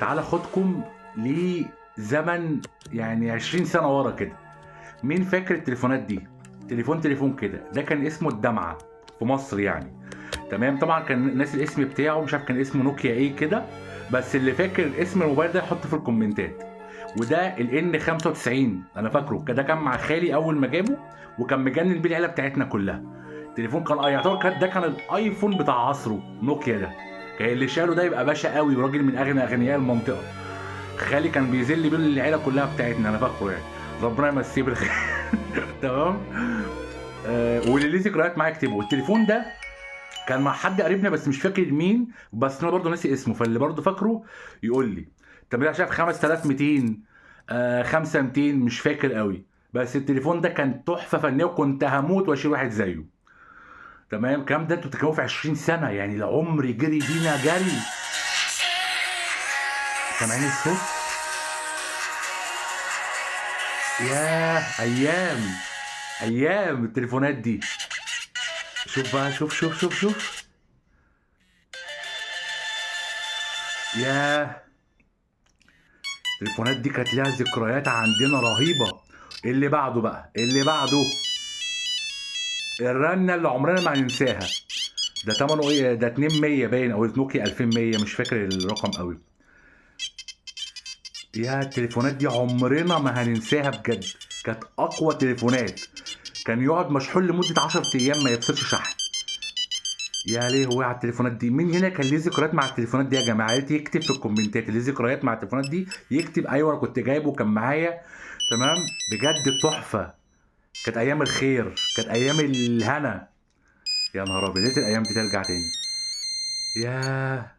تعالى خدكم لزمن يعني 20 سنة ورا كده. مين فاكر التليفونات دي؟ تليفون كده، ده كان اسمه الدمعة في مصر يعني. تمام، طبعا كان ناس الاسم بتاعه مش عارف كان اسمه نوكيا ايه كده، بس اللي فاكر اسم الموبايل ده يحط في الكومنتات. وده ال N95 انا فاكره، ده كان مع خالي اول ما جابه، وكان مجنن بيه العيله بتاعتنا كلها. التليفون كان يعتبر ده كان الايفون بتاع عصره، نوكيا ده. كان اللي شاله ده يبقى باشا قوي وراجل من اغنى اغنياء المنطقه. خالي كان بيذل بيه العيله كلها بتاعتنا، انا فاكره يعني. ربنا يمسيه بالخير. تمام. واللي ليه ذكريات معايا اكتبه. التليفون ده كان مع حد قريبنا بس مش فاكر مين، بس انا برضه ناسي اسمه، فاللي برضه فاكره يقول لي. طب انا شايف 5200، 5200 مش فاكر قوي. بس التليفون ده كان تحفه فنيه وكنت هموت واشيل واحد زيه. تمام، الكلام ده انتوا بتتكلموا في 20 سنه، يعني العمر جري بينا جري. سامعين الصوت؟ ياه ايام، ايام التليفونات دي. شوف بقى، شوف. ياه، التليفونات دي كانت ليها ذكريات عندنا رهيبه. اللي بعده بقى، اللي بعده الرنه اللي عمرنا ما هننساها. ده تمنه ايه؟ ده 200 باين او نوكيا 2100، مش فاكر الرقم قوي. يا التليفونات دي عمرنا ما هننساها بجد. كانت اقوى تليفونات. كان يقعد مشحون لمده 10 ايام ما يفصلش شحن. يا ليه هو على التليفونات دي؟ مين هنا كان ليه ذكريات مع التليفونات دي يا جماعه؟ يا ريت يكتب في الكومنتات اللي ليه ذكريات مع التليفونات دي، يكتب ايوه انا كنت جايبه وكان معايا. تمام، بجد تحفه. كانت ايام الخير، كانت ايام الهنا. يا نهار ابيض، يا ريت الايام دي ترجع تاني. ياه.